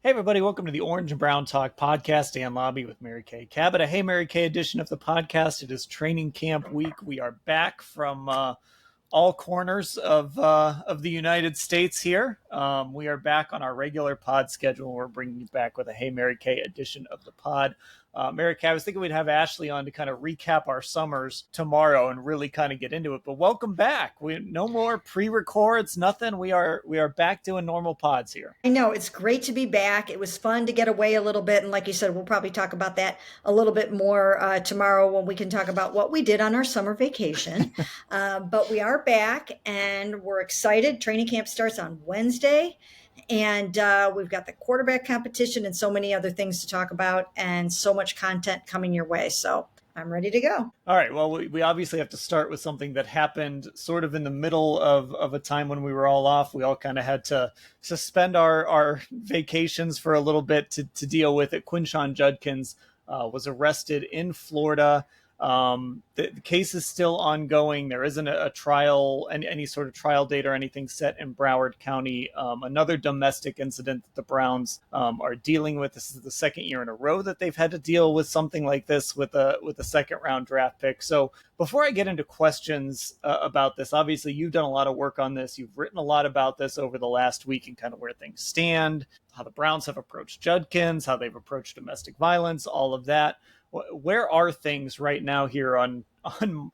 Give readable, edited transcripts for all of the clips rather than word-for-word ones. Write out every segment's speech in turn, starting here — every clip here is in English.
Hey everybody, welcome to the Orange and Brown Talk podcast. Dan Labbe with Mary Kay Cabot. A Hey Mary Kay edition of the podcast. It is training camp week. We are back from all corners of the United States here. We are back on our regular pod schedule. We're bringing you back with a Hey Mary Kay edition of the pod. Mary Kay, I was thinking we'd have Ashley on to kind of recap our summers tomorrow and really kind of get into it. But welcome back. We no more pre-records, nothing. We are back doing normal pods here. I know, it's great to be back. It was fun to get away a little bit. And like you said, we'll probably talk about that a little bit more tomorrow when we can talk about what we did on our summer vacation. But we are back and we're excited. Training camp starts on Wednesday. And we've got the quarterback competition and so many other things to talk about and so much content coming your way. So I'm ready to go. All right. Well, we obviously have to start with something that happened sort of in the middle of a time when we were all off. We all kind of had to suspend our vacations for a little bit to deal with it. Quinshon Judkins was arrested in Florida. The case is still ongoing. There isn't a trial, any sort of trial date or anything set in Broward County. Another domestic incident that the Browns are dealing with. This is the second year in a row that they've had to deal with something like this with a second round draft pick. So before I get into questions about this, obviously you've done a lot of work on this. You've written a lot about this over the last week and kind of where things stand, how the Browns have approached Judkins, how they've approached domestic violence, all of that. Where are things right now here on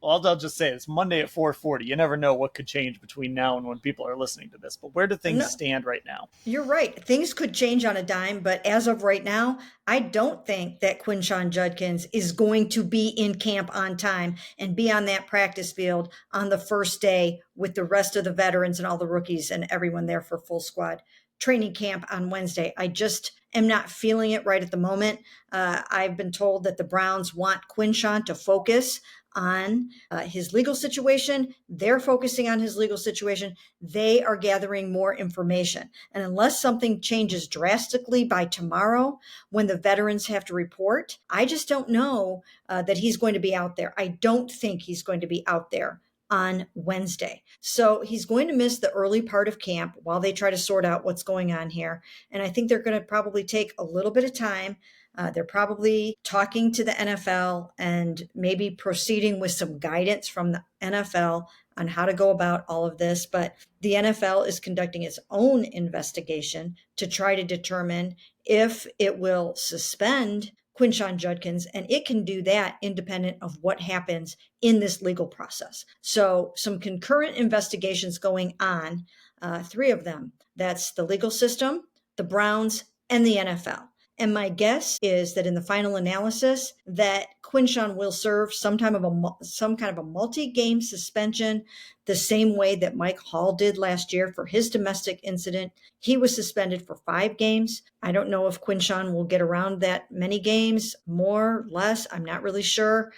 I'll just say it's Monday at 4:40. You never know what could change between now and when people are listening to this. But where do things stand right now? You're right. Things could change on a dime. But as of right now, I don't think that Quinshon Judkins is going to be in camp on time and be on that practice field on the first day with the rest of the veterans and all the rookies and everyone there for full squad training camp on Wednesday. I just am not feeling it right at the moment. I've been told that the Browns want Quinshon to focus on his legal situation. They're focusing on his legal situation. They are gathering more information. And unless something changes drastically by tomorrow when the veterans have to report, I just don't know that he's going to be out there. I don't think he's going to be out there on Wednesday. So he's going to miss the early part of camp while they try to sort out what's going on here. And I think they're going to probably take a little bit of time. They're probably talking to the NFL and maybe proceeding with some guidance from the NFL on how to go about all of this. But the NFL is conducting its own investigation to try to determine if it will suspend Quinshon Judkins, and it can do that independent of what happens in this legal process. So some concurrent investigations going on, three of them. That's the legal system, the Browns, and the NFL. And my guess is that in the final analysis, that Quinshon will serve some kind of a multi-game suspension, the same way that Mike Hall did last year for his domestic incident. He was suspended for 5 games. I don't know if Quinshon will get around that many games, more, less. I'm not really sure.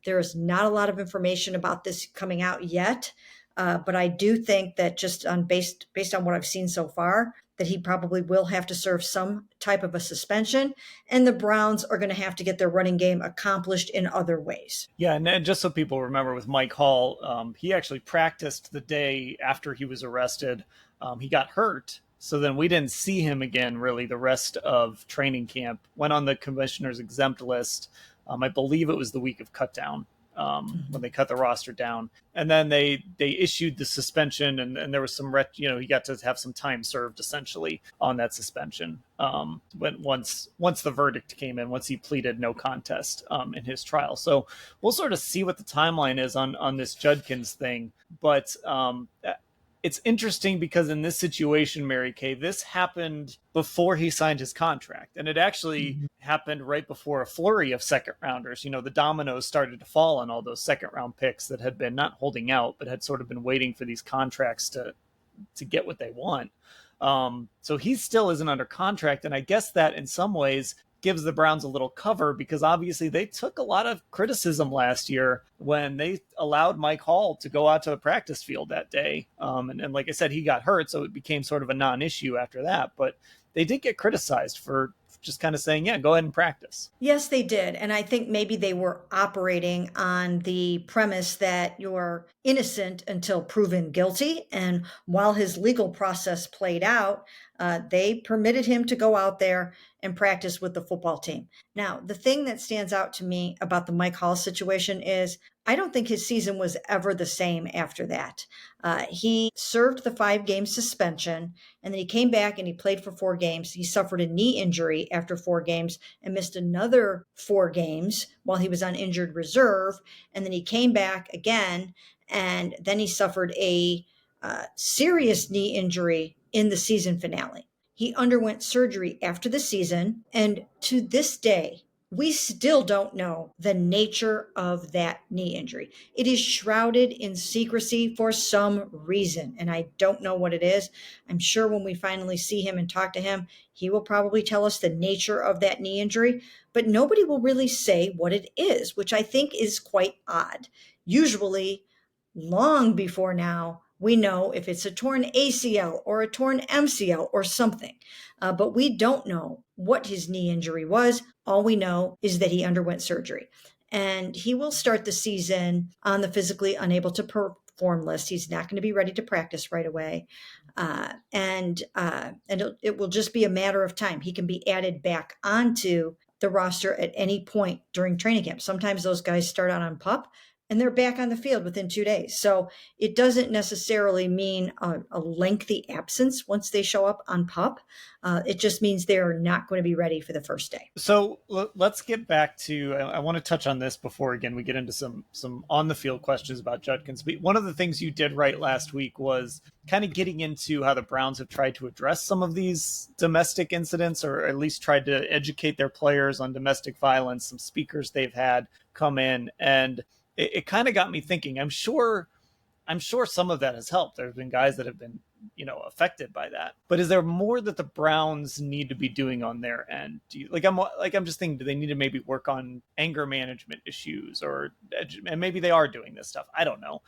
There is not a lot of information about this coming out yet. But I do think that just based on what I've seen so far, that he probably will have to serve some type of a suspension, and the Browns are going to have to get their running game accomplished in other ways. Yeah, and just so people remember with Mike Hall, he actually practiced the day after he was arrested. He got hurt, so then we didn't see him again really the rest of training camp. Went on the commissioner's exempt list. I believe it was the week of cutdown. When they cut the roster down, and then they issued the suspension, and there was some he got to have some time served essentially on that suspension. Once the verdict came in, once he pleaded no contest in his trial. So we'll sort of see what the timeline is on this Judkins thing, but it's interesting because in this situation, Mary Kay, this happened before he signed his contract. And it actually happened right before a flurry of second rounders. You know, the dominoes started to fall on all those second round picks that had been not holding out, but had sort of been waiting for these contracts to get what they want. So he still isn't under contract. And I guess that in some ways gives the Browns a little cover, because obviously they took a lot of criticism last year when they allowed Mike Hall to go out to the practice field that day. And like I said, he got hurt, so it became sort of a non-issue after that. But they did get criticized for just kind of saying, yeah, go ahead and practice. Yes, they did. And I think maybe they were operating on the premise that you're innocent until proven guilty. And while his legal process played out, They permitted him to go out there and practice with the football team. Now, the thing that stands out to me about the Mike Hall situation is I don't think his season was ever the same after that. He served the 5 game suspension, and then he came back and he played for 4 games. He suffered a knee injury after 4 games and missed another 4 games while he was on injured reserve. And then he came back again, and then he suffered a serious knee injury in the season finale. He underwent surgery after the season, and to this day, we still don't know the nature of that knee injury. It is shrouded in secrecy for some reason, and I don't know what it is. I'm sure when we finally see him and talk to him, he will probably tell us the nature of that knee injury, but nobody will really say what it is, which I think is quite odd. Usually, long before now, we know if it's a torn ACL or a torn MCL or something, but we don't know what his knee injury was. All we know is that he underwent surgery, and he will start the season on the physically unable to perform list. He's not going to be ready to practice right away. It will just be a matter of time. He can be added back onto the roster at any point during training camp. Sometimes those guys start out on PUP and they're back on the field within 2 days. So it doesn't necessarily mean a lengthy absence once they show up on PUP. It just means they're not going to be ready for the first day. So let's get back to, I want to touch on this before, again, we get into some on the field questions about Judkins. But one of the things you did right last week was kind of getting into how the Browns have tried to address some of these domestic incidents, or at least tried to educate their players on domestic violence, some speakers they've had come in. And it kind of got me thinking. I'm sure some of that has helped. There's been guys that have been, affected by that. But is there more that the Browns need to be doing on their end? I'm just thinking, do they need to maybe work on anger management issues, and maybe they are doing this stuff? I don't know.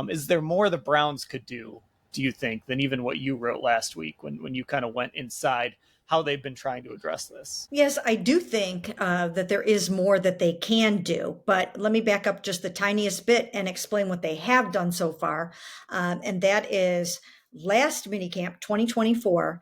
Is there more the Browns could do you think, than even what you wrote last week when you kind of went inside how they've been trying to address this? Yes, I do think that there is more that they can do, but let me back up just the tiniest bit and explain what they have done so far. And that is last minicamp 2024,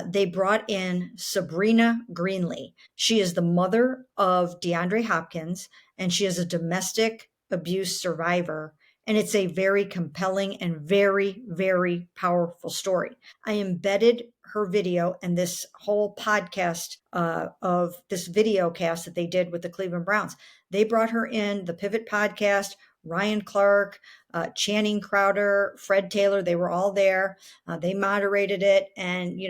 they brought in Sabrina Greenlee. She is the mother of DeAndre Hopkins, and she is a domestic abuse survivor. And it's a very compelling and very, very powerful story. I embedded her video and this whole podcast of this video cast that they did with the Cleveland Browns. They brought her in, the Pivot podcast, Ryan Clark, Channing Crowder, Fred Taylor, they were all there. They moderated it. And,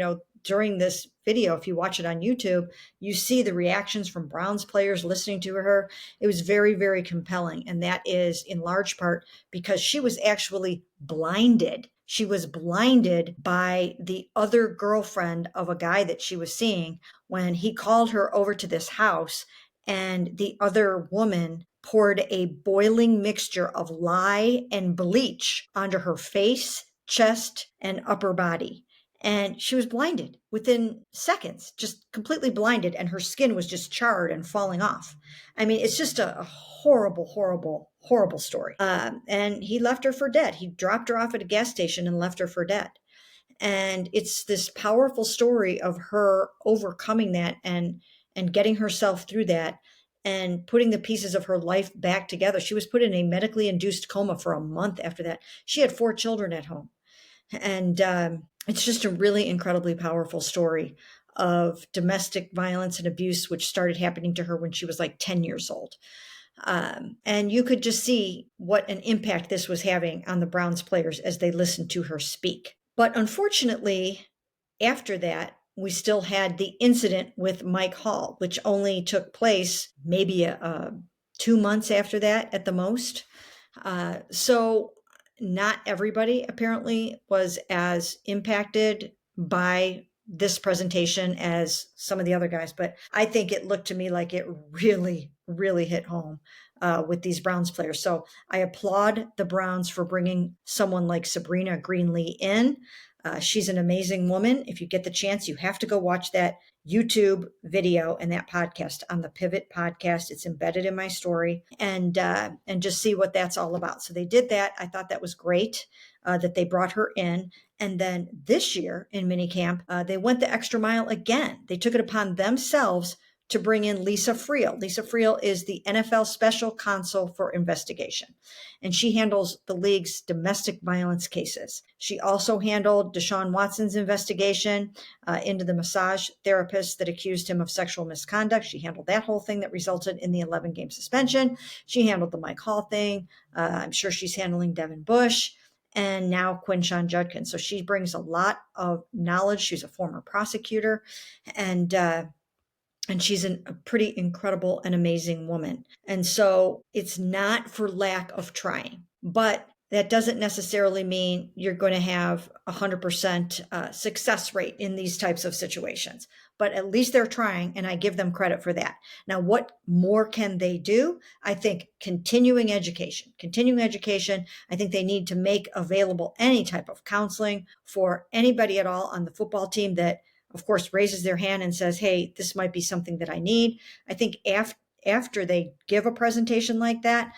during this video, if you watch it on YouTube, you see the reactions from Browns players listening to her. It was very, very compelling. And that is in large part because she was actually blinded. She was blinded by the other girlfriend of a guy that she was seeing when he called her over to this house, and the other woman poured a boiling mixture of lye and bleach onto her face, chest, and upper body. And she was blinded within seconds, just completely blinded, and her skin was just charred and falling off. I mean, it's just a horrible, horrible, horrible story. And he left her for dead. He dropped her off at a gas station and left her for dead. And it's this powerful story of her overcoming that and getting herself through that and putting the pieces of her life back together. She was put in a medically induced coma for a month after that. She had 4 children at home. And it's just a really incredibly powerful story of domestic violence and abuse, which started happening to her when she was like 10 years old. And you could just see what an impact this was having on the Browns players as they listened to her speak. But unfortunately, after that, we still had the incident with Mike Hall, which only took place maybe 2 months after that at the most. So not everybody apparently was as impacted by this presentation as some of the other guys, but I think it looked to me like it really, really hit home with these Browns players. So I applaud the Browns for bringing someone like Sabrina Greenlee in. She's an amazing woman. If you get the chance, you have to go watch that YouTube video and that podcast on the Pivot podcast. It's embedded in my story, and just see what that's all about. So they did that. I thought that was great. that they brought her in. And then this year in minicamp, they went the extra mile again. They took it upon themselves to bring in Lisa Friel. Lisa Friel is the NFL special counsel for investigation, and she handles the league's domestic violence cases. She also handled Deshaun Watson's investigation into the massage therapist that accused him of sexual misconduct. She handled that whole thing that resulted in the 11-game suspension. She handled the Mike Hall thing. I'm sure she's handling Devin Bush and now Quinshon Judkins. So she brings a lot of knowledge. She's a former prosecutor, and she's a pretty incredible and amazing woman. And so it's not for lack of trying, but that doesn't necessarily mean you're going to have 100% success rate in these types of situations. But at least they're trying, and I give them credit for that. Now, what more can they do? I think continuing education. I think they need to make available any type of counseling for anybody at all on the football team that, of course, raises their hand and says, hey, this might be something that I need. I think after they give a presentation like that,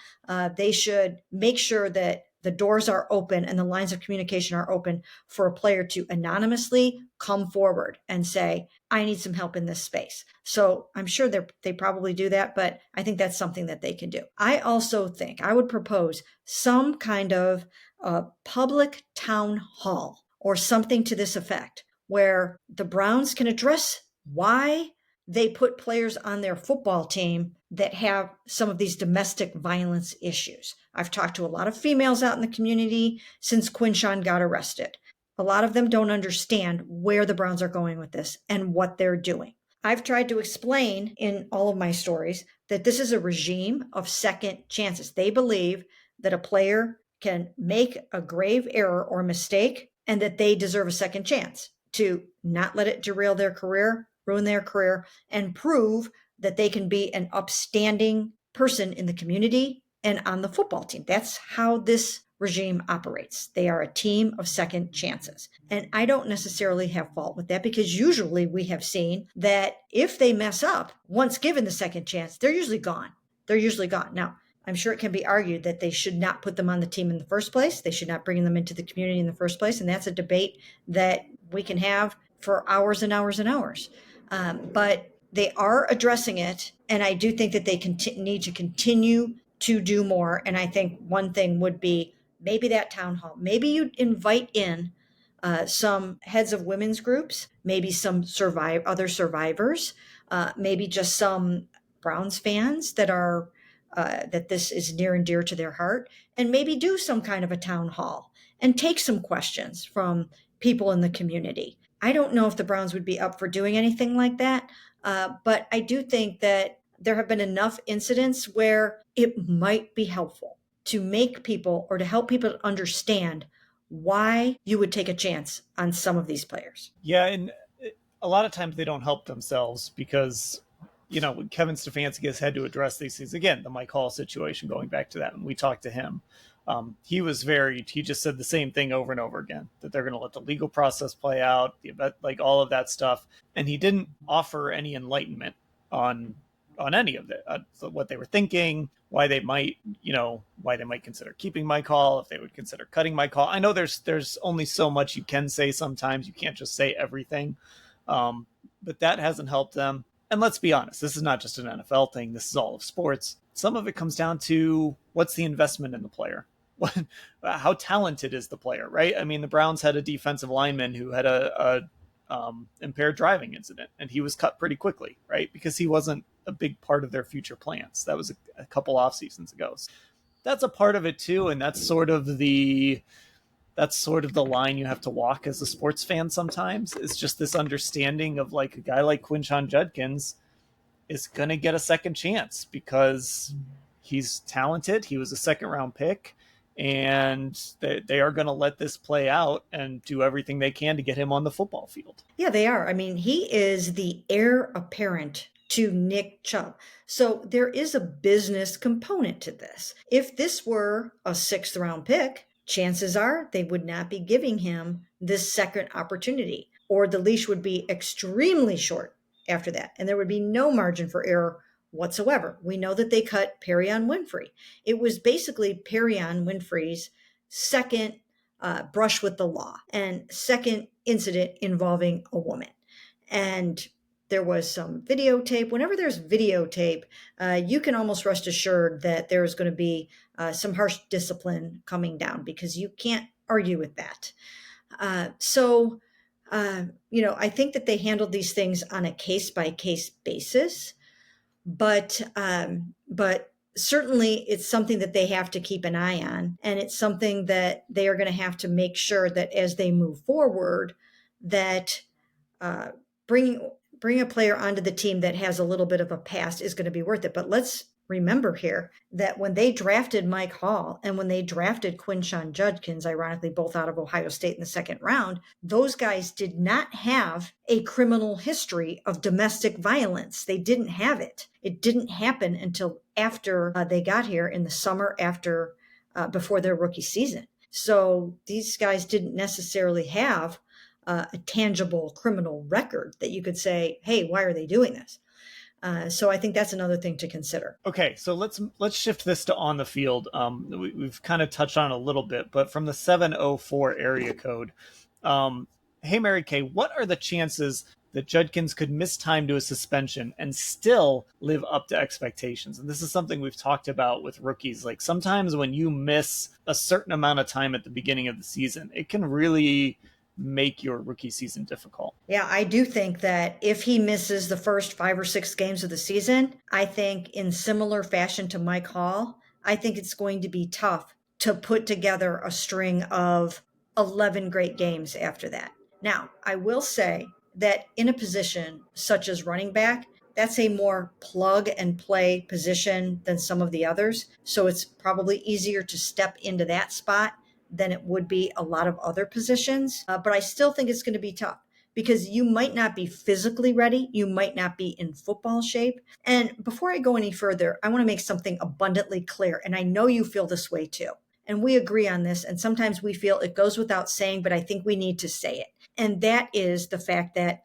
they should make sure that the doors are open and the lines of communication are open for a player to anonymously come forward and say, I need some help in this space. So I'm sure they probably do that, but I think that's something that they can do. I also think I would propose some kind of public town hall or something to this effect, where the Browns can address why they put players on their football team that have some of these domestic violence issues. I've talked to a lot of females out in the community since Quinshon got arrested. A lot of them don't understand where the Browns are going with this and what they're doing. I've tried to explain in all of my stories that this is a regime of second chances. They believe that a player can make a grave error or mistake and that they deserve a second chance to not let it derail their career, ruin their career, and prove that they can be an upstanding person in the community and on the football team. That's how this regime operates. They are a team of second chances. And I don't necessarily have fault with that, because usually we have seen that if they mess up, once given the second chance, they're usually gone. Now, I'm sure it can be argued that they should not put them on the team in the first place. They should not bring them into the community in the first place. And that's a debate that we can have for hours and hours and hours. But they are addressing it. And I do think that they need to continue to do more. And I think one thing would be maybe that town hall. Maybe you invite in some heads of women's groups, maybe some other survivors, maybe just some Browns fans that are that this is near and dear to their heart, and maybe do some kind of a town hall and take some questions from people in the community. I don't know if the Browns would be up for doing anything like that, but I do think that there have been enough incidents where it might be helpful to make people or to help people understand why you would take a chance on some of these players. Yeah, and a lot of times they don't help themselves because, Kevin Stefanski has had to address these things. Again, the Mike Hall situation, going back to that, when we talked to him, he just said the same thing over and over again, that they're going to let the legal process play out, like all of that stuff. And he didn't offer any enlightenment on any of it, what they were thinking, why they might consider keeping Mike Hall, if they would consider cutting Mike Hall. I know there's only so much you can say sometimes. You can't just say everything. But that hasn't helped them. And let's be honest, this is not just an NFL thing. This is all of sports. Some of it comes down to what's the investment in the player? How talented is the player, right? I mean, the Browns had a defensive lineman who had a impaired driving incident, and he was cut pretty quickly, right? Because he wasn't a big part of their future plans. That was a couple off seasons ago. So that's a part of it too, and that's sort of the line you have to walk as a sports fan sometimes. It's just this understanding of, like, a guy like Quinshon Judkins is going to get a second chance because he's talented. He was a second round pick, and they are going to let this play out and do everything they can to get him on the football field. Yeah, they are. I mean, he is the heir apparent to Nick Chubb. So there is a business component to this. If this were a 6th round pick, chances are they would not be giving him this second opportunity, or the leash would be extremely short after that, and there would be no margin for error whatsoever. We know that they cut Perion Winfrey. It was basically Perion Winfrey's second brush with the law, and second incident involving a woman. And there was some videotape. Whenever there's videotape, you can almost rest assured that there's going to be some harsh discipline coming down, because you can't argue with that. I think that they handled these things on a case by case basis, but certainly it's something that they have to keep an eye on, and it's something that they are going to have to make sure that as they move forward, that uh, bring a player onto the team that has a little bit of a past is going to be worth it. But let's remember here that when they drafted Mike Hall and when they drafted Quinshon Judkins, ironically, both out of Ohio State in the second round, those guys did not have a criminal history of domestic violence. They didn't have it. It didn't happen until after they got here in the summer after, before their rookie season. So these guys didn't necessarily have a tangible criminal record that you could say, hey, why are they doing this? So I think that's another thing to consider. Okay, so let's shift this to on the field. We've kind of touched on it a little bit, but from the 704 area code, hey, Mary Kay, what are the chances that Judkins could miss time to a suspension and still live up to expectations? And this is something we've talked about with rookies. Like, sometimes when you miss a certain amount of time at the beginning of the season, it can really make your rookie season difficult. Yeah, I do think that if he misses the first 5 or 6 games of the season, I think in similar fashion to Mike Hall, I think it's going to be tough to put together a string of 11 great games after that. Now, I will say that in a position such as running back, that's a more plug and play position than some of the others. So it's probably easier to step into that spot than it would be a lot of other positions. But I still think it's going to be tough, because you might not be physically ready. You might not be in football shape. And before I go any further, I want to make something abundantly clear. And I know you feel this way too. And we agree on this. And sometimes we feel it goes without saying, but I think we need to say it. And that is the fact that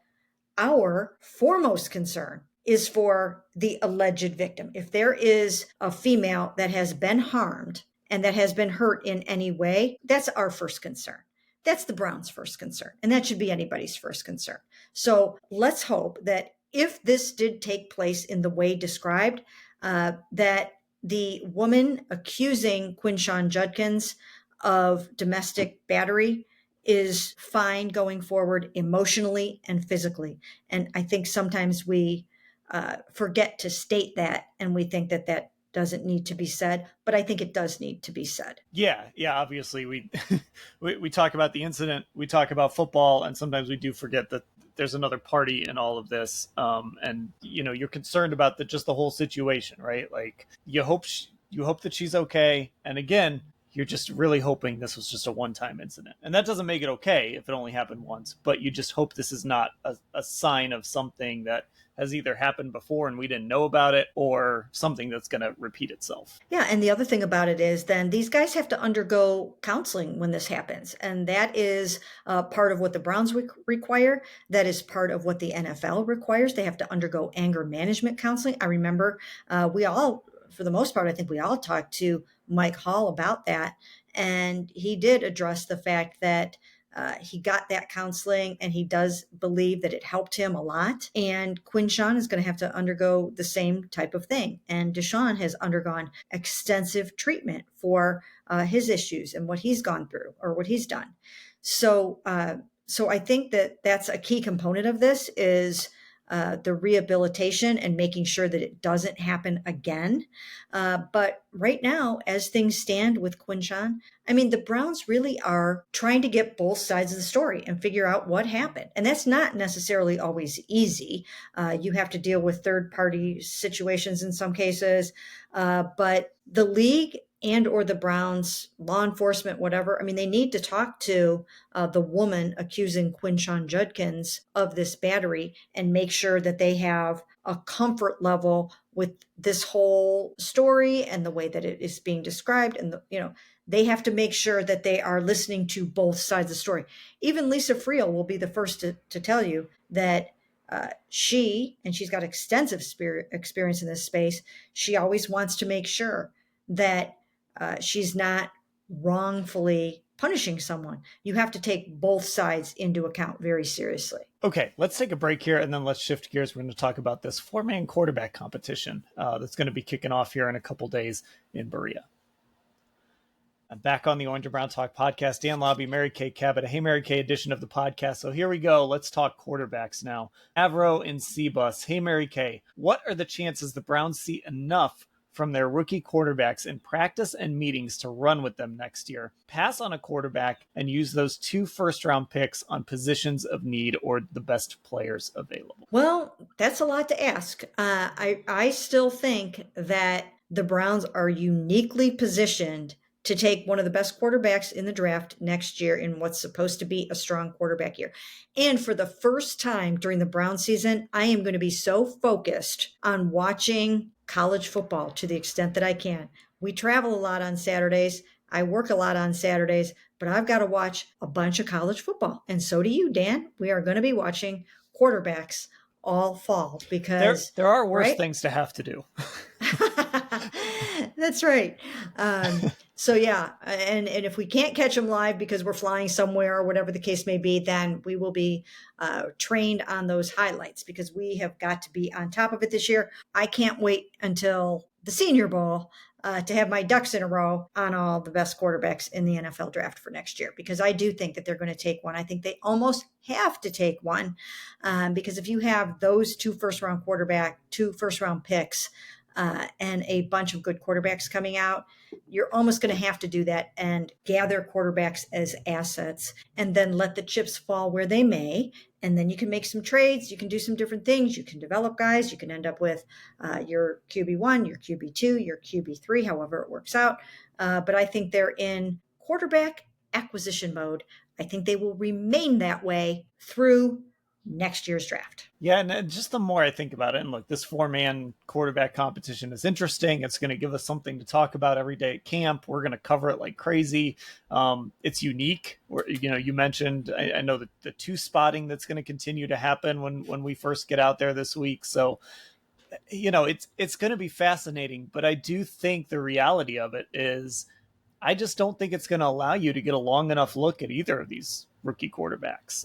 our foremost concern is for the alleged victim. If there is a female that has been harmed and that has been hurt in any way, that's our first concern. That's the Browns' first concern. And that should be anybody's first concern. So let's hope that if this did take place in the way described, that the woman accusing Quinshon Judkins of domestic battery is fine going forward emotionally and physically. And I think sometimes we forget to state that, and we think that that doesn't need to be said, but I think it does need to be said. Yeah. Obviously, we we talk about the incident, we talk about football, and sometimes we do forget that there's another party in all of this. And you're concerned about just the whole situation, right? Like, you hope that she's okay, and again, you're just really hoping this was just a one-time incident. And that doesn't make it okay if it only happened once, but you just hope this is not a sign of something that has either happened before and we didn't know about it, or something that's going to repeat itself. Yeah, and the other thing about it is then these guys have to undergo counseling when this happens. And that is part of what the Browns require. That is part of what the NFL requires. They have to undergo anger management counseling. I remember we all, for the most part, I think we all talked to Mike Hall about that. And he did address the fact that he got that counseling, and he does believe that it helped him a lot. And Quinshon is going to have to undergo the same type of thing. And Deshaun has undergone extensive treatment for his issues and what he's gone through or what he's done. So I think that that's a key component of this is the rehabilitation and making sure that it doesn't happen again. But right now, as things stand with Quinshon, I mean, the Browns really are trying to get both sides of the story and figure out what happened. And that's not necessarily always easy. You have to deal with third-party situations in some cases. But the league and or the Browns, law enforcement, whatever, I mean, they need to talk to the woman accusing Quinshon Judkins of this battery and make sure that they have a comfort level with this whole story and the way that it is being described. And, they have to make sure that they are listening to both sides of the story. Even Lisa Friel will be the first to tell you that she's got extensive experience in this space. She always wants to make sure that she's not wrongfully punishing someone. You have to take both sides into account very seriously. Okay, let's take a break here and then let's shift gears. We're going to talk about this 4-man quarterback competition that's going to be kicking off here in a couple days in Berea. I'm back on the Orange and Brown Talk podcast. Dan Labbe, Mary Kay Cabot, a Hey Mary Kay edition of the podcast. So here we go. Let's talk quarterbacks now. Avro and Cbus. Hey Mary Kay, what are the chances the Browns see enough from their rookie quarterbacks in practice and meetings to run with them next year, pass on a quarterback, and use those 2 first-round picks on positions of need or the best players available? Well, that's a lot to ask. I still think that the Browns are uniquely positioned to take one of the best quarterbacks in the draft next year in what's supposed to be a strong quarterback year. And for the first time during the Brown season, I am going to be so focused on watching college football to the extent that I can. We travel a lot on Saturdays. I work a lot on Saturdays, but I've got to watch a bunch of college football. And so do you, Dan. We are going to be watching quarterbacks all fall because there are worse things to have to do. That's right. So yeah, and if we can't catch them live because we're flying somewhere or whatever the case may be, then we will be trained on those highlights because we have got to be on top of it this year. I can't wait until the Senior Bowl to have my ducks in a row on all the best quarterbacks in the NFL draft for next year, because I do think that they're going to take one. I think they almost have to take one because if you have those 2 first-round picks, and a bunch of good quarterbacks coming out, you're almost going to have to do that and gather quarterbacks as assets and then let the chips fall where they may. And then you can make some trades. You can do some different things. You can develop guys. You can end up with your QB1, your QB2, your QB3, however it works out. But I think they're in quarterback acquisition mode. I think they will remain that way through next year's draft. Yeah, and just the more I think about it, and look, this 4-man quarterback competition is interesting. It's going to give us something to talk about every day at camp. We're going to cover it like crazy. It's unique. You mentioned, I know that the 2 spotting that's going to continue to happen when we first get out there this week. So, it's going to be fascinating, but I do think the reality of it is I just don't think it's going to allow you to get a long enough look at either of these rookie quarterbacks.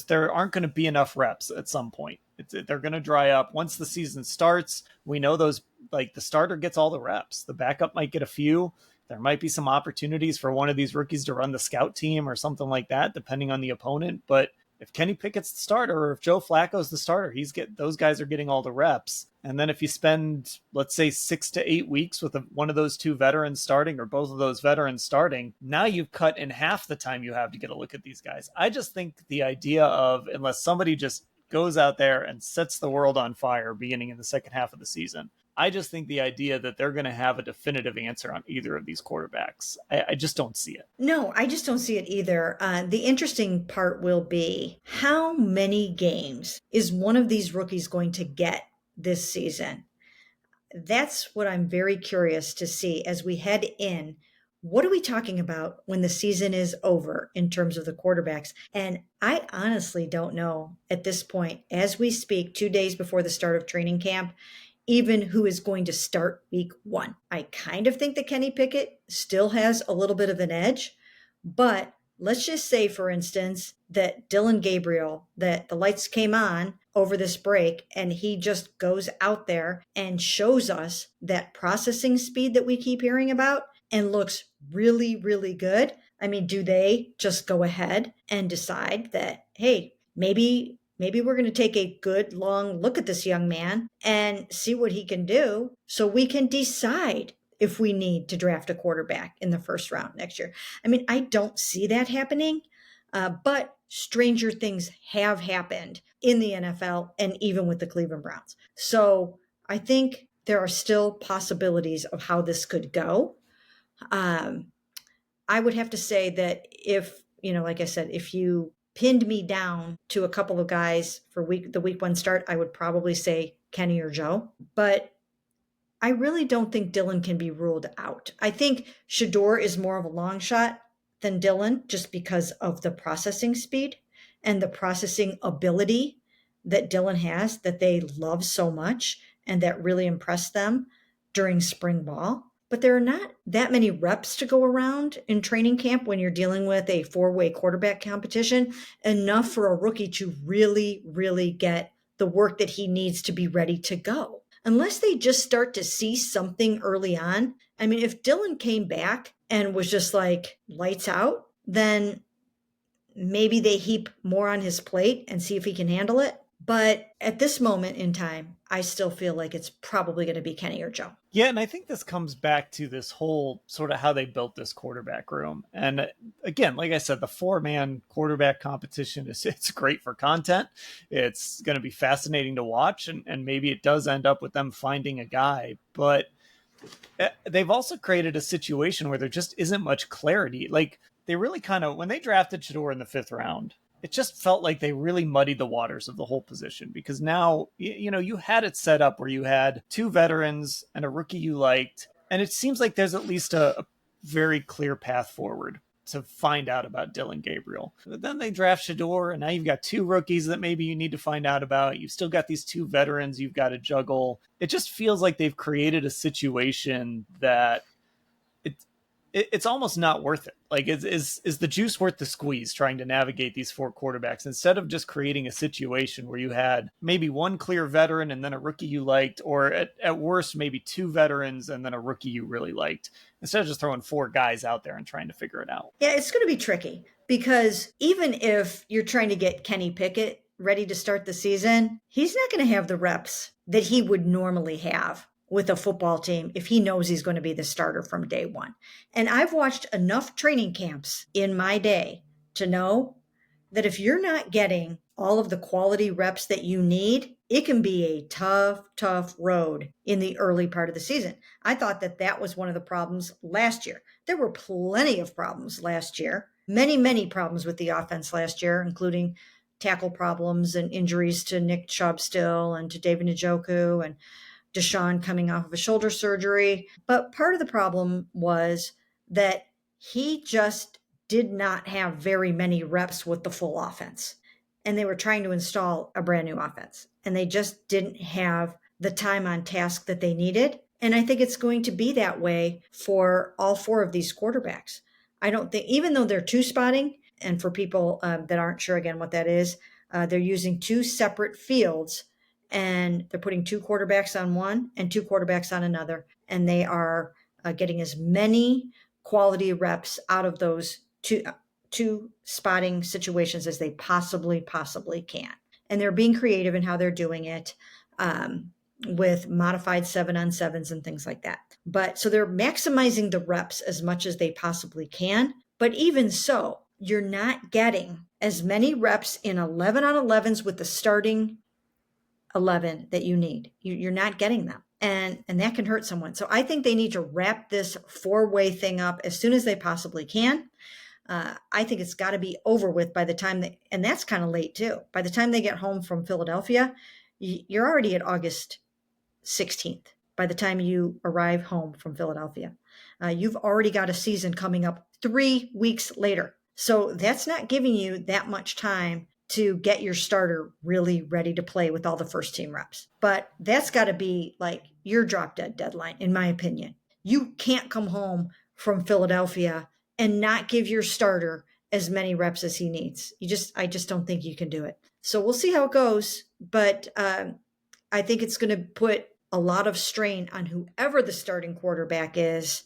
There aren't going to be enough reps at some point. They're going to dry up once the season starts. We know those, like the starter gets all the reps. The backup might get a few. There might be some opportunities for one of these rookies to run the scout team or something like that, depending on the opponent. But if Kenny Pickett's the starter or if Joe Flacco's the starter, those guys are getting all the reps. And then if you spend, let's say, 6 to 8 weeks with one of those 2 veterans starting or both of those veterans starting, now you've cut in half the time you have to get a look at these guys. I just think the idea of, unless somebody just goes out there and sets the world on fire beginning in the second half of the season, I just think the idea that they're going to have a definitive answer on either of these quarterbacks, I just don't see it. No, I just don't see it either. The interesting part will be how many games is one of these rookies going to get this season? That's what I'm very curious to see as we head in. What are we talking about when the season is over in terms of the quarterbacks? And I honestly don't know at this point, as we speak, 2 days before the start of training camp, even who is going to start week 1. I kind of think that Kenny Pickett still has a little bit of an edge, but let's just say, for instance, that Dylan Gabriel, that the lights came on over this break and he just goes out there and shows us that processing speed that we keep hearing about and looks really, really good. I mean, do they just go ahead and decide that, hey, maybe we're going to take a good long look at this young man and see what he can do so we can decide if we need to draft a quarterback in the first round next year? I mean, I don't see that happening, but stranger things have happened in the NFL and even with the Cleveland Browns. So I think there are still possibilities of how this could go. I would have to say that if, like I said, if you pinned me down to a couple of guys for the week 1 start, I would probably say Kenny or Joe. But I really don't think Dylan can be ruled out. I think Shador is more of a long shot than Dylan just because of the processing speed and the processing ability that Dylan has that they love so much and that really impressed them during spring ball. but there are not that many reps to go around in training camp when you're dealing with a four-way quarterback competition, enough for a rookie to really, really get the work that he needs to be ready to go. Unless they just start to see something early on. I mean, if Dylan came back and was just like lights out, then maybe they heap more on his plate and see if he can handle it. But at this moment in time, I still feel like it's probably going to be Kenny or Joe. Yeah, and I think this comes back to this whole sort of how they built this quarterback room. And again, like I said, the 4-man quarterback competition it's great for content. It's going to be fascinating to watch, and maybe it does end up with them finding a guy. But they've also created a situation where there just isn't much clarity. Like they really kind of, when they drafted Shador in the 5th round, it just felt like they really muddied the waters of the whole position, because now, you had it set up where you had 2 veterans and a rookie you liked. And it seems like there's at least a very clear path forward to find out about Dylan Gabriel. But then they draft Shador, and now you've got 2 rookies that maybe you need to find out about. You've still got these 2 veterans you've got to juggle. It just feels like they've created a situation that it's almost not worth it. Like, is the juice worth the squeeze trying to navigate these 4 quarterbacks instead of just creating a situation where you had maybe 1 clear veteran and then a rookie you liked, or at worst, maybe 2 veterans and then a rookie you really liked, instead of just throwing 4 guys out there and trying to figure it out. Yeah, it's going to be tricky because even if you're trying to get Kenny Pickett ready to start the season, he's not going to have the reps that he would normally have with a football team if he knows he's going to be the starter from day one. And I've watched enough training camps in my day to know that if you're not getting all of the quality reps that you need, it can be a tough, tough road in the early part of the season. I thought that was one of the problems last year. There were plenty of problems last year, many, many problems with the offense last year, including tackle problems and injuries to Nick Chubb still and to David Njoku and Deshaun coming off of a shoulder surgery. But part of the problem was that he just did not have very many reps with the full offense. And they were trying to install a brand new offense. And they just didn't have the time on task that they needed. And I think it's going to be that way for all 4 of these quarterbacks. I don't think, even though they're 2 spotting, and for people that aren't sure again what that is, they're using 2 separate fields, and they're putting 2 quarterbacks on one and 2 quarterbacks on another. And they are getting as many quality reps out of those two spotting situations as they possibly can. And they're being creative in how they're doing it, with modified 7-on-7s and things like that. But so they're maximizing the reps as much as they possibly can. But even so, you're not getting as many reps in 11-on-11s with the starting 11 that you need. You're not getting them. And that can hurt someone. So I think they need to wrap this 4-way thing up as soon as they possibly can. I think it's got to be over with by the time and that's kind of late too. By the time they get home from Philadelphia, you're already at August 16th. By the time you arrive home from Philadelphia, you've already got a season coming up 3 weeks later. So that's not giving you that much time to get your starter really ready to play with all the first team reps. But that's got to be like your drop dead deadline, in my opinion. You can't come home from Philadelphia and not give your starter as many reps as he needs. I just don't think you can do it. So we'll see how it goes. But I think it's going to put a lot of strain on whoever the starting quarterback is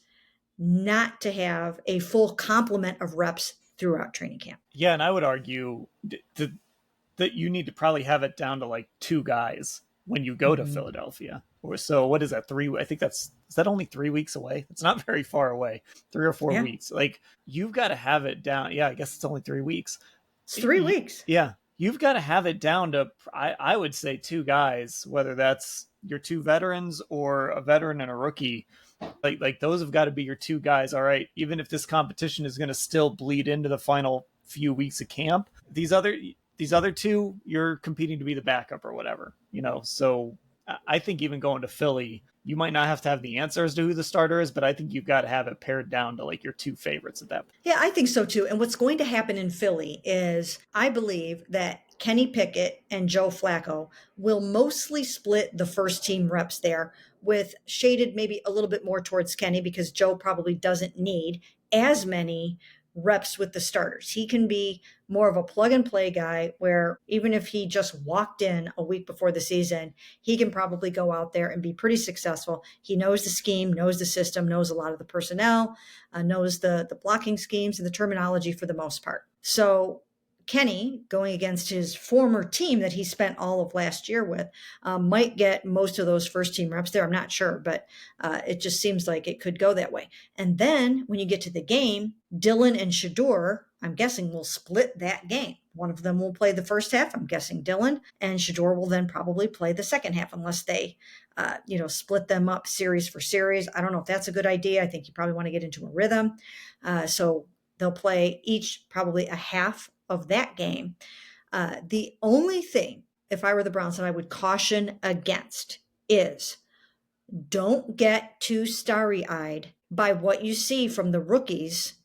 not to have a full complement of reps throughout training camp. Yeah, and I would argue that you need to probably have it down to like 2 guys when you go to Philadelphia. Or so what is that, 3? I think is that only 3 weeks away? It's not very far away. 3 or 4 weeks. Like, you've got to have it down. Yeah, I guess it's only 3 weeks. It's 3 weeks. Yeah. You've got to have it down to, I would say, 2 guys, whether that's your 2 veterans or a veteran and a rookie. Like those have got to be your 2 guys. All right. Even if this competition is going to still bleed into the final few weeks of camp, these other 2, you're competing to be the backup or whatever, So I think even going to Philly, you might not have to have the answers to who the starter is, but I think you've got to have it pared down to like your 2 favorites at that point. Yeah, I think so too. And what's going to happen in Philly is I believe that Kenny Pickett and Joe Flacco will mostly split the first team reps there with shaded maybe a little bit more towards Kenny because Joe probably doesn't need as many reps with the starters. He can be more of a plug and play guy where even if he just walked in a week before the season, he can probably go out there and be pretty successful. He knows the scheme, knows the system, knows a lot of the personnel, knows the blocking schemes and the terminology for the most part. So Kenny, going against his former team that he spent all of last year with, might get most of those first team reps there. I'm not sure, but it just seems like it could go that way. And then when you get to the game, Dylan and Shedeur, I'm guessing, will split that game. One of them will play the first half. I'm guessing Dylan, and Shedeur will then probably play the second half unless they, split them up series for series. I don't know if that's a good idea. I think you probably want to get into a rhythm. So they'll play each probably a half of that game. The only thing, if I were the Browns, that I would caution against is don't get too starry-eyed by what you see from the rookies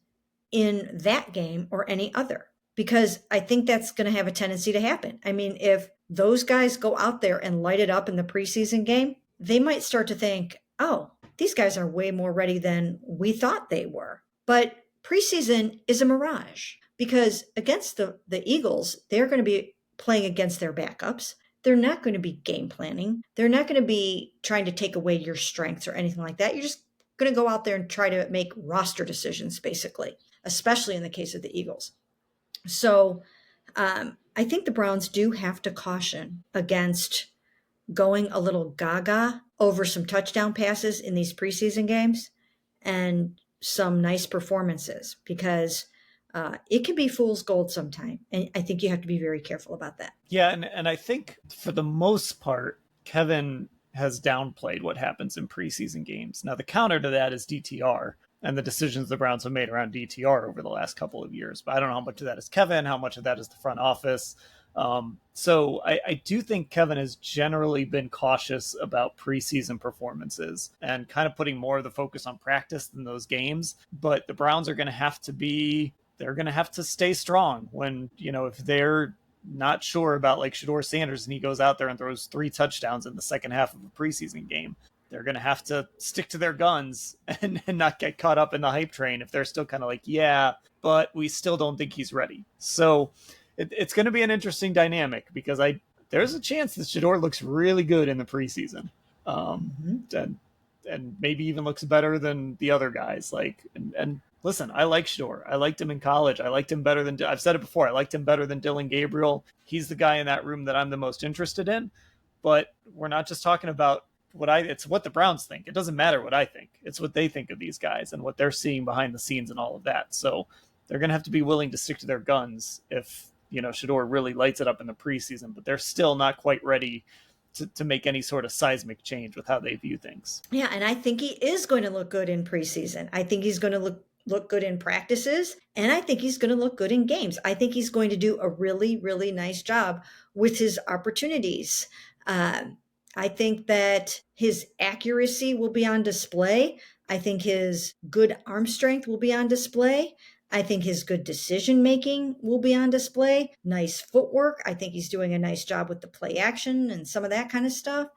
in that game or any other, because I think that's going to have a tendency to happen. I mean, if those guys go out there and light it up in the preseason game, they might start to think, oh, these guys are way more ready than we thought they were. But preseason is a mirage because against the Eagles, they're going to be playing against their backups. They're not going to be game planning. They're not going to be trying to take away your strengths or anything like that. You're just going to go out there and try to make roster decisions, basically, especially in the case of the Eagles. So I think the Browns do have to caution against going a little gaga over some touchdown passes in these preseason games and some nice performances because it can be fool's gold sometime. And I think you have to be very careful about that. Yeah, and I think for the most part, Kevin has downplayed what happens in preseason games. Now, the counter to that is DTR and the decisions the Browns have made around DTR over the last couple of years. But I don't know how much of that is Kevin, how much of that is the front office. So I do think Kevin has generally been cautious about preseason performances and kind of putting more of the focus on practice than those games. But the Browns are going to have to stay strong when, if they're not sure about like Shedeur Sanders and he goes out there and throws 3 touchdowns in the second half of a preseason game, they're going to have to stick to their guns and not get caught up in the hype train if they're still kind of like, yeah, but we still don't think he's ready. So it's going to be an interesting dynamic because there's a chance that Shedeur looks really good in the preseason. And maybe even looks better than the other guys. And listen, I like Shedeur. I liked him in college. I liked him better than, I've said it before, I liked him better than Dylan Gabriel. He's the guy in that room that I'm the most interested in. But we're not just talking about it's what the Browns think. It doesn't matter what I think. It's what they think of these guys and what they're seeing behind the scenes and all of that. So they're going to have to be willing to stick to their guns if, Shedeur really lights it up in the preseason, but they're still not quite ready to make any sort of seismic change with how they view things. Yeah, and I think he is going to look good in preseason. I think he's going to look good in practices, and I think he's going to look good in games. I think he's going to do a really, really nice job with his opportunities. I think that his accuracy will be on display. I think his good arm strength will be on display. I think his good decision making will be on display. Nice footwork. I think he's doing a nice job with the play action and some of that kind of stuff.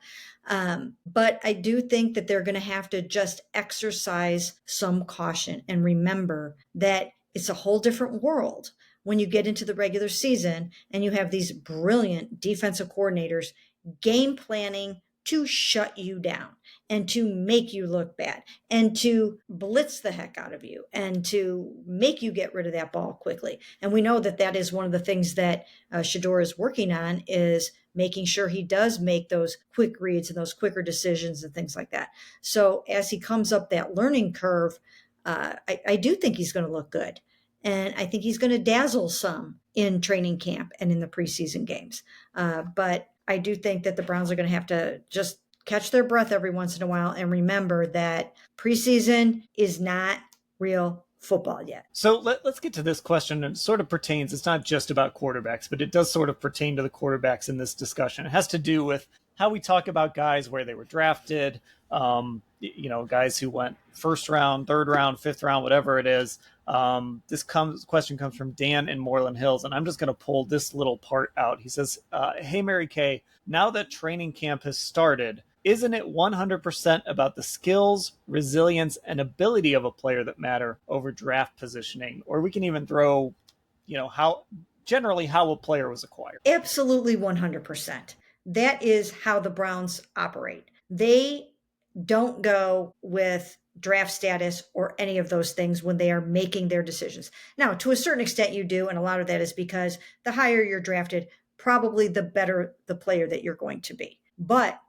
But I do think that they're going to have to just exercise some caution and remember that it's a whole different world when you get into the regular season and you have these brilliant defensive coordinators game planning to shut you down and to make you look bad and to blitz the heck out of you and to make you get rid of that ball quickly. And we know that is one of the things that Shedeur is working on, is making sure he does make those quick reads and those quicker decisions and things like that. So as he comes up that learning curve, I do think he's going to look good. And I think he's going to dazzle some in training camp and in the preseason games. But I do think that the Browns are going to have to just catch their breath every once in a while and remember that preseason is not real football yet. So let's get to this question. It sort of pertains, it's not just about quarterbacks, but it does sort of pertain to the quarterbacks in this discussion. It has to do with how we talk about guys, where they were drafted, guys who went first round, third round, fifth round, whatever it is. This question comes from Dan in Moreland Hills, and I'm just going to pull this little part out. He says, hey, Mary Kay, now that training camp has started, Isn't it 100% about the skills, resilience, and ability of a player that matter over draft positioning? Or we can even throw, how generally how a player was acquired. Absolutely 100%. That is how the Browns operate. They don't go with draft status or any of those things when they are making their decisions. Now, to a certain extent, you do, and a lot of that is because the higher you're drafted, probably the better the player that you're going to be. But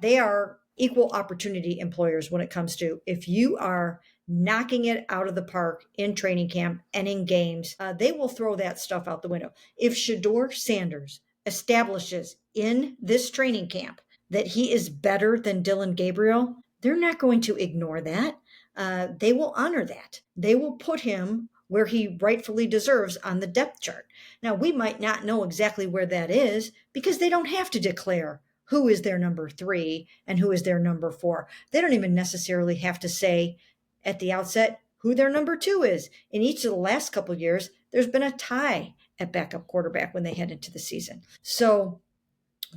they are equal opportunity employers when it comes to if you are knocking it out of the park in training camp and in games, they will throw that stuff out the window. If Shedeur Sanders establishes in this training camp that he is better than Dillon Gabriel, they're not going to ignore that. They will honor that. They will put him where he rightfully deserves on the depth chart. Now, we might not know exactly where that is because they don't have to declare who is their number 3 and who is their number 4. They don't even necessarily have to say at the outset who their number 2 is. In each of the last couple of years, there's been a tie at backup quarterback when they head into the season. So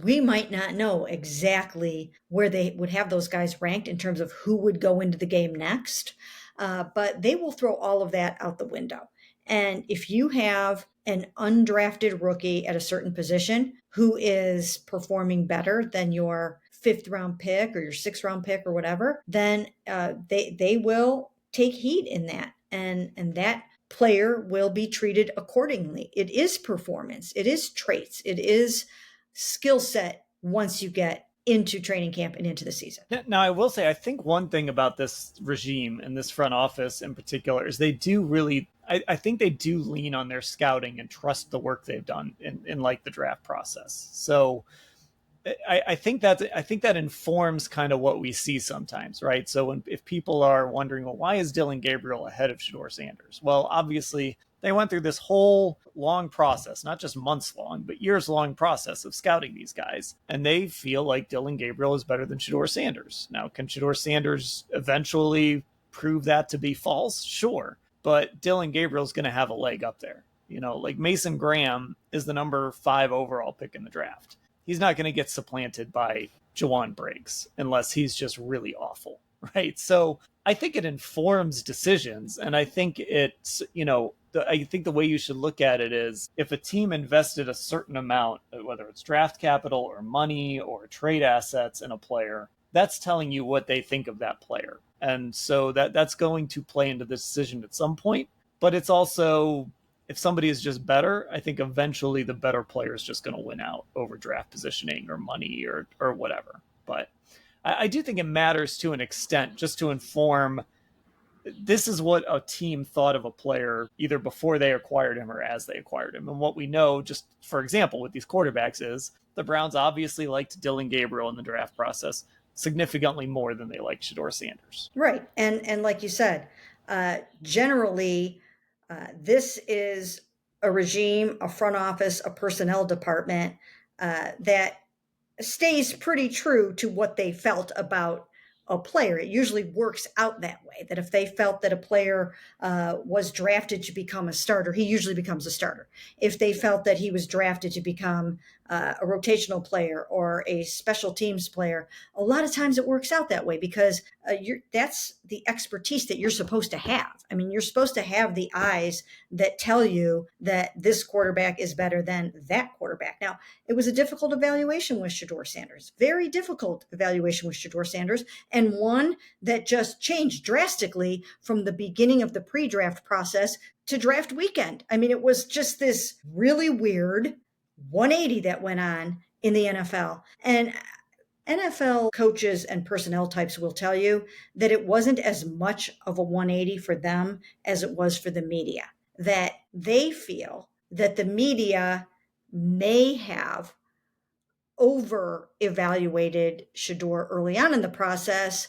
we might not know exactly where they would have those guys ranked in terms of who would go into the game next, but they will throw all of that out the window. And if you have an undrafted rookie at a certain position who is performing better than your 5th-round pick or your 6th-round pick or whatever, then they will take heed in that, and that player will be treated accordingly. It is performance, it is traits, it is skill set once you get into training camp and into the season. Now, I will say, I think one thing about this regime and this front office in particular is they do really, I think they do lean on their scouting and trust the work they've done in like the draft process. So I think that informs kind of what we see sometimes, right? So if people are wondering, well, why is Dillon Gabriel ahead of Shedeur Sanders? Well, obviously they went through this whole long process, not just months long, but years long process of scouting these guys. And they feel like Dillon Gabriel is better than Shedeur Sanders. Now, can Shedeur Sanders eventually prove that to be false? Sure. But Dillon Gabriel is going to have a leg up there. Like Mason Graham is the number 5 overall pick in the draft. He's not going to get supplanted by Jawan Briggs unless he's just really awful, right? So I think it informs decisions. And I think it's, I think the way you should look at it is if a team invested a certain amount, whether it's draft capital or money or trade assets in a player, that's telling you what they think of that player. And so that's going to play into the decision at some point. But it's also, if somebody is just better, I think eventually the better player is just going to win out over draft positioning or money or whatever. But I do think it matters to an extent just to inform this is what a team thought of a player either before they acquired him or as they acquired him. And what we know, just for example, with these quarterbacks is the Browns obviously liked Dillon Gabriel in the draft process significantly more than they liked Shedeur Sanders. Right. And like you said, generally, this is a regime, a front office, a personnel department that stays pretty true to what they felt about a player. It usually works out that way, that if they felt that a player was drafted to become a starter, he usually becomes a starter. If they felt that he was drafted to become a rotational player or a special teams player, a lot of times it works out that way because that's the expertise that you're supposed to have. I mean, you're supposed to have the eyes that tell you that this quarterback is better than that quarterback. Now, it was a difficult evaluation with Shedeur Sanders, very difficult evaluation with Shedeur Sanders, and one that just changed drastically from the beginning of the pre-draft process to draft weekend. I mean, it was just this really weird 180 that went on in the NFL. And NFL coaches and personnel types will tell you that it wasn't as much of a 180 for them as it was for the media, that they feel that the media may have over evaluated Shedeur early on in the process,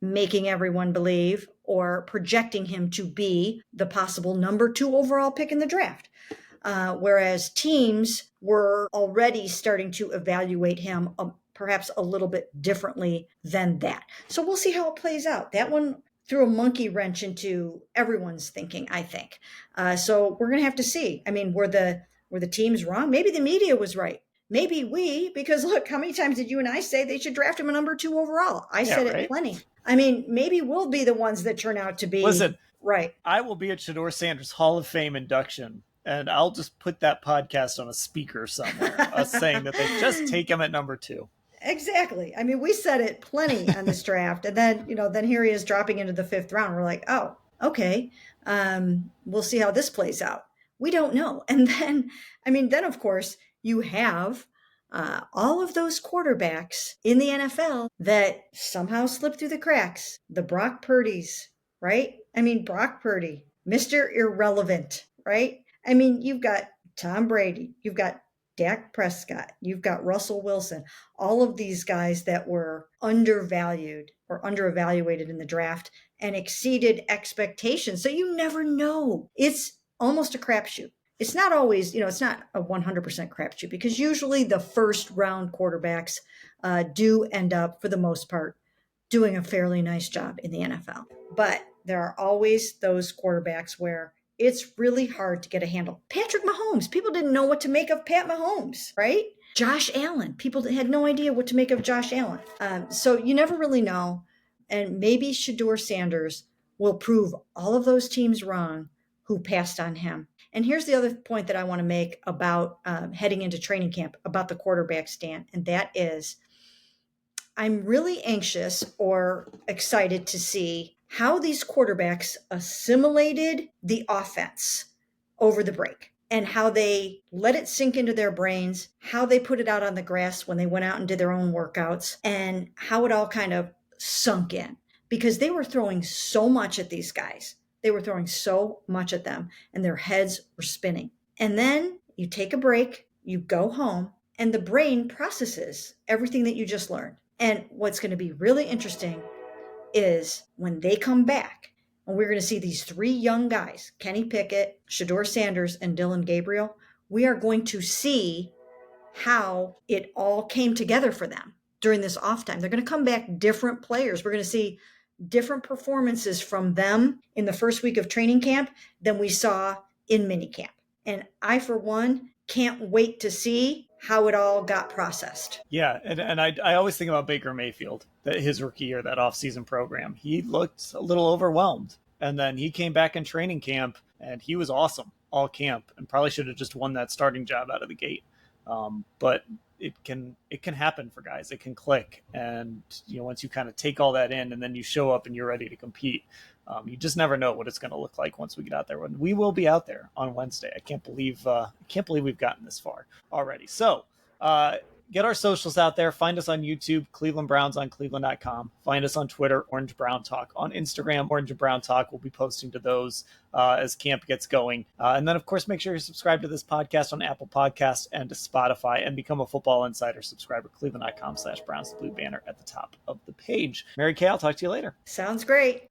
making everyone believe or projecting him to be the possible number 2 overall pick in the draft. Whereas teams were already starting to evaluate him perhaps a little bit differently than that. So we'll see how it plays out. That one threw a monkey wrench into everyone's thinking, I think. So we're going to have to see. I mean, were the teams wrong? Maybe the media was right. maybe because look, how many times did you and I say they should draft him a number 2 overall? I said it plenty. I mean, maybe we'll be the ones that turn out to be. Listen, right. I will be at Shedeur Sanders' Hall of Fame induction, and I'll just put that podcast on a speaker somewhere, us saying that they just take him at number 2. Exactly. I mean, we said it plenty on this draft, and then then here he is dropping into the 5th round. We're like, oh, okay. We'll see how this plays out. We don't know. And then, then of course you have all of those quarterbacks in the NFL that somehow slip through the cracks. The Brock Purdy's, right? Brock Purdy, Mr. Irrelevant, right? You've got Tom Brady, you've got Dak Prescott, you've got Russell Wilson, all of these guys that were undervalued or underevaluated in the draft and exceeded expectations. So you never know. It's almost a crapshoot. It's not always, it's not a 100% crapshoot, because usually the first round quarterbacks do end up, for the most part, doing a fairly nice job in the NFL. But there are always those quarterbacks where it's really hard to get a handle. Patrick Mahomes, people didn't know what to make of Pat Mahomes, right? Josh Allen, people had no idea what to make of Josh Allen. So you never really know. And maybe Shedeur Sanders will prove all of those teams wrong who passed on him. And here's the other point that I want to make about heading into training camp about the quarterback stand, and that is I'm really anxious or excited to see how these quarterbacks assimilated the offense over the break and how they let it sink into their brains, how they put it out on the grass when they went out and did their own workouts, and how it all kind of sunk in, because they were throwing so much at these guys. They were throwing so much at them and their heads were spinning. And then you take a break, you go home, and the brain processes everything that you just learned. And what's going to be really interesting is when they come back, and we're going to see these 3 young guys, Kenny Pickett, Shedeur Sanders, and Dylan Gabriel, we are going to see how it all came together for them during this off time. They're going to come back different players. We're going to see different performances from them in the first week of training camp than we saw in minicamp. And I, for one, can't wait to see how it all got processed. Yeah, and I always think about Baker Mayfield, that his rookie year, that offseason program. He looked a little overwhelmed, and then he came back in training camp, and he was awesome all camp, and probably should have just won that starting job out of the gate. But it can happen for guys. It can click, and once you kind of take all that in, and then you show up and you're ready to compete. You just never know what it's going to look like once we get out there. When we will be out there on Wednesday. I can't believe we've gotten this far already. So get our socials out there. Find us on YouTube, Cleveland Browns on cleveland.com. Find us on Twitter, Orange Brown Talk. On Instagram, Orange and Brown Talk. We'll be posting to those as camp gets going. And then, of course, make sure you subscribe to this podcast on Apple Podcasts and to Spotify, and become a Football Insider subscriber, cleveland.com/Browns, the blue banner at the top of the page. Mary Kay, I'll talk to you later. Sounds great.